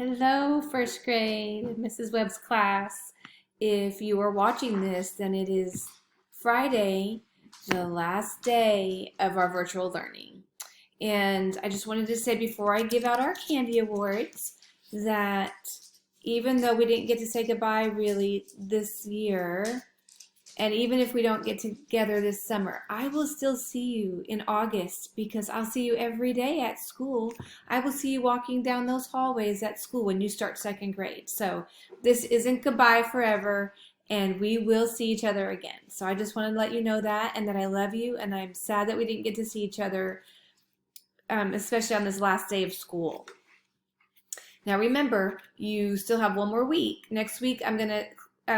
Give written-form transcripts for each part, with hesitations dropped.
Hello, first grade, Mrs. Webb's class. If you are watching this, then it is Friday, the last day of our virtual learning. And I just wanted to say before I give out our candy awards that even though we didn't get to say goodbye really this year, and even if we don't get together this summer, I will still see you in August because I'll see you every day at school. I will see you walking down those hallways at school when you start second grade. So this isn't goodbye forever, and we will see each other again. So I just wanted to let you know that and that I love you, and I'm sad that we didn't get to see each other, especially on this last day of school. Now remember, you still have one more week. Next week I'm going to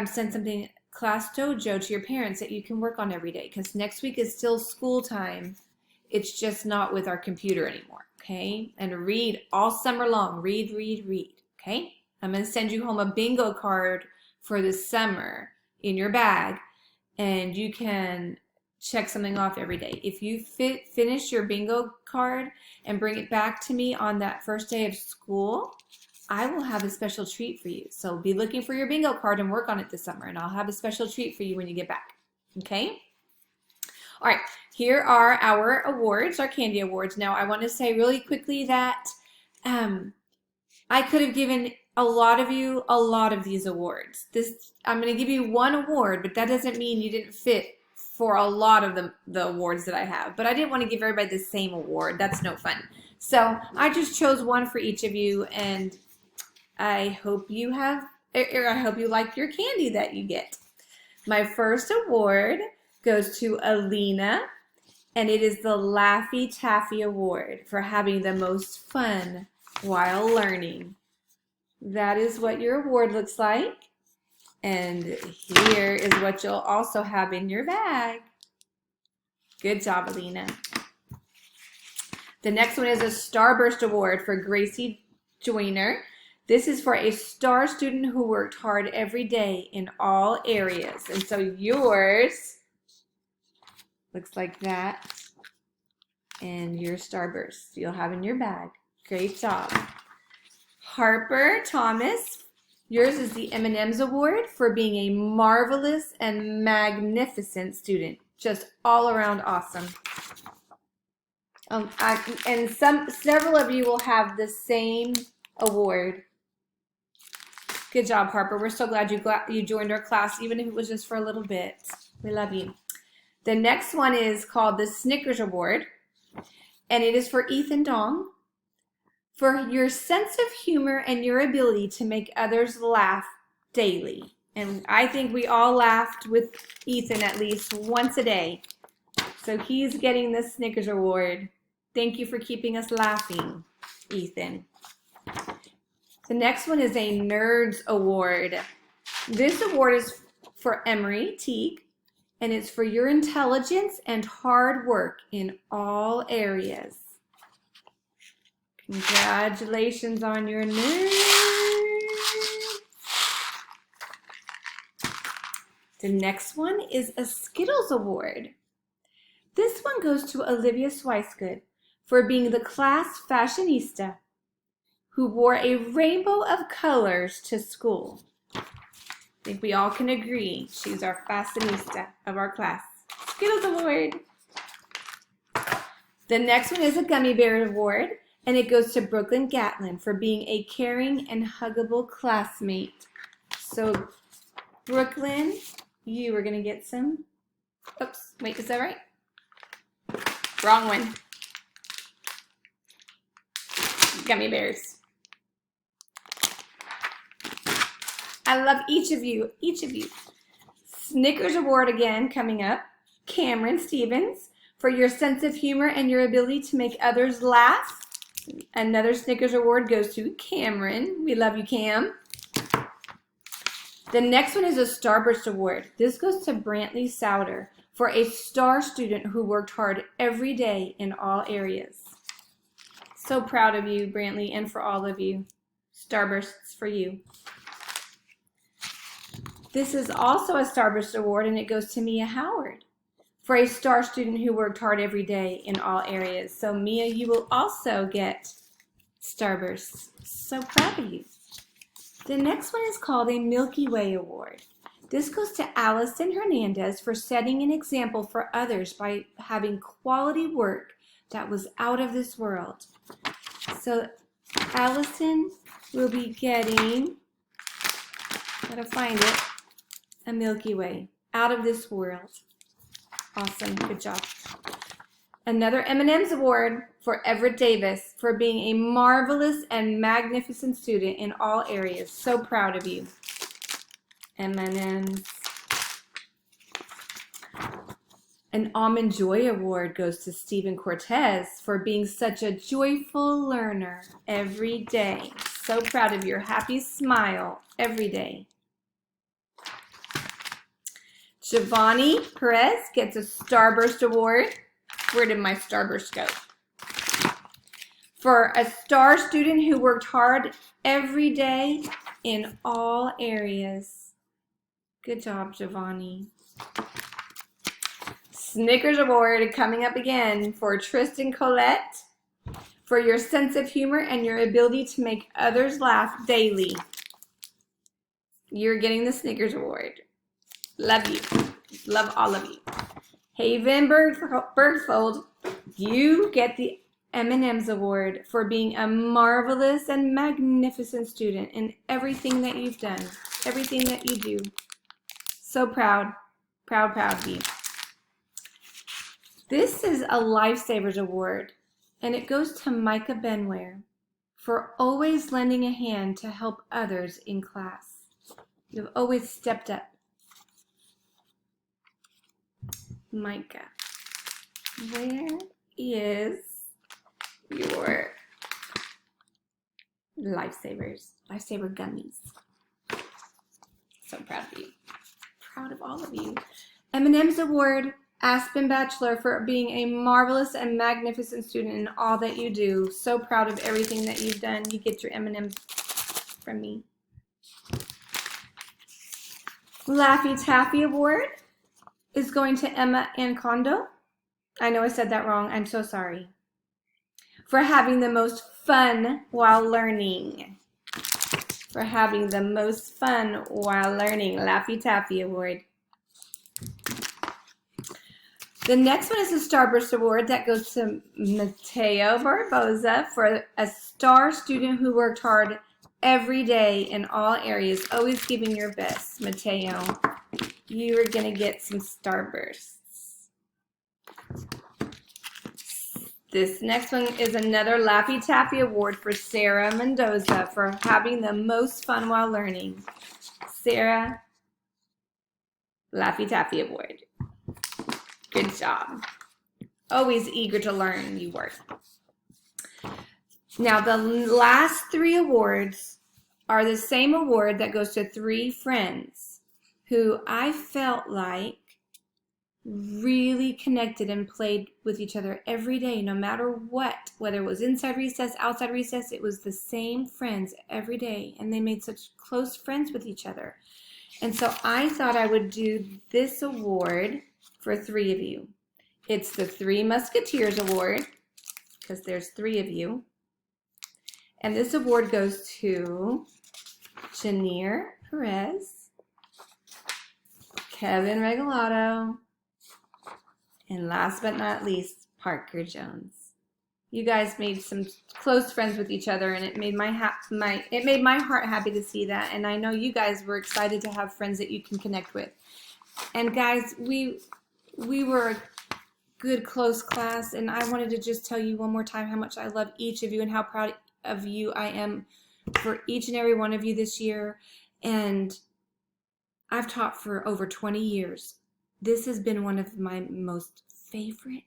send something Class Dojo to your parents that you can work on every day, because next week is still school time. It's just not with our computer anymore, okay? And read all summer long. Read, okay? I'm going to send you home a bingo card for this summer in your bag, and you can check something off every day. If you finish your bingo card and bring it back to me on that first day of school, I will have a special treat for you. So be looking for your bingo card and work on it this summer, and I'll have a special treat for you when you get back. Okay? All right, here are our awards, our candy awards. Now, I want to say really quickly that I could have given a lot of you a lot of these awards. I'm going to give you one award, but that doesn't mean you didn't fit for a lot of the awards that I have. But I didn't want to give everybody the same award. That's no fun. So I just chose one for each of you, and I hope you like your candy that you get. My first award goes to Alina, and it is the Laffy Taffy Award for having the most fun while learning. That is what your award looks like. And here is what you'll also have in your bag. Good job, Alina. The next one is a Starburst Award for Gracie Joyner. This is for a star student who worked hard every day in all areas. And so yours looks like that. And your Starburst you'll have in your bag. Great job. Harper Thomas, yours is the M&M's Award for being a marvelous and magnificent student. Just all around awesome. And several of you will have the same award. Good job, Harper. We're so glad you joined our class, even if it was just for a little bit. We love you. The next one is called the Snickers Award, and it is for Ethan Dong for your sense of humor and your ability to make others laugh daily. And I think we all laughed with Ethan at least once a day. So he's getting the Snickers Award. Thank you for keeping us laughing, Ethan. The next one is a Nerds Award. This award is for Emery Teague, and it's for your intelligence and hard work in all areas. Congratulations on your nerd. The next one is a Skittles Award. This one goes to Olivia Swicegood for being the class fashionista who wore a rainbow of colors to school. I think we all can agree she's our fashionista of our class. Skittles Award. The next one is a Gummy Bear Award, and it goes to Brooklyn Gatlin for being a caring and huggable classmate. So, Brooklyn, you are going to get some. Oops, wait, is that right? Wrong one. Gummy bears. I love each of you. Snickers Award again coming up. Cameron Stevens for your sense of humor and your ability to make others laugh. Another Snickers Award goes to Cameron. We love you, Cam. The next one is a Starburst Award. This goes to Brantley Souter for a star student who worked hard every day in all areas. So proud of you, Brantley, and for all of you. Starbursts for you. This is also a Starburst Award, and it goes to Mia Howard for a star student who worked hard every day in all areas. So Mia, you will also get Starburst. So proud of you. The next one is called a Milky Way Award. This goes to Allison Hernandez for setting an example for others by having quality work that was out of this world. So Allison will be getting, gotta find it, a Milky Way, out of this world. Awesome, good job. Another M&M's Award for Everett Davis for being a marvelous and magnificent student in all areas. So proud of you. M&M's. An Almond Joy Award goes to Stephen Cortez for being such a joyful learner every day. So proud of your happy smile every day. Giovanni Perez gets a Starburst Award. Where did my Starburst go? For a star student who worked hard every day in all areas. Good job, Giovanni. Snickers Award coming up again for Tristan Colette for your sense of humor and your ability to make others laugh daily. You're getting the Snickers Award. Love you. Love all of you. Haven Bergfold, you get the M&M's Award for being a marvelous and magnificent student in everything that you've done, everything that you do. So proud, proud, proud of you. This is a Lifesavers Award, and it goes to Micah Benware for always lending a hand to help others in class. You've always stepped up. Micah, where is your Lifesavers, Lifesaver gummies? So proud of you. Proud of all of you. M&M's Award, Aspen Bachelor for being a marvelous and magnificent student in all that you do. So proud of everything that you've done. You get your M&M's from me. Laffy Taffy Award is going to Emma Ancondo. I know I said that wrong. I'm so sorry. For having the most fun while learning. For having the most fun while learning. Laffy Taffy Award. The next one is a Starburst Award that goes to Mateo Barboza for a star student who worked hard every day in all areas, always giving your best. Mateo, you are going to get some Starbursts. This next one is another Laffy Taffy Award for Sarah Mendoza for having the most fun while learning. Sarah, Laffy Taffy Award. Good job. Always eager to learn, you were. Now, the last three awards are the same award that goes to three friends who I felt like really connected and played with each other every day, no matter what, whether it was inside recess, outside recess, it was the same friends every day, and they made such close friends with each other. And so I thought I would do this award for three of you. It's the Three Musketeers Award, because there's three of you. And this award goes to Janier Perez, Kevin Regalado, and last but not least, Parker Jones. You guys made some close friends with each other, and it made my heart happy to see that. And I know you guys were excited to have friends that you can connect with. And guys, we were a good, close class, and I wanted to just tell you one more time how much I love each of you and how proud of you I am for each and every one of you this year. And I've taught for over 20 years. This has been one of my most favorite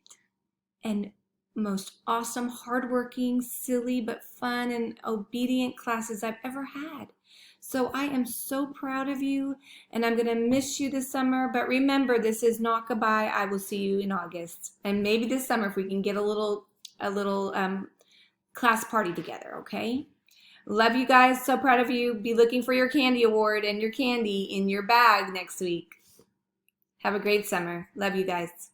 and most awesome, hardworking, silly, but fun and obedient classes I've ever had. So I am so proud of you, and I'm going to miss you this summer. But remember, this is not goodbye. I will see you in August, and maybe this summer if we can get a little class party together. Okay? Love you guys. So proud of you. Be looking for your candy award and your candy in your bag next week. Have a great summer. Love you guys.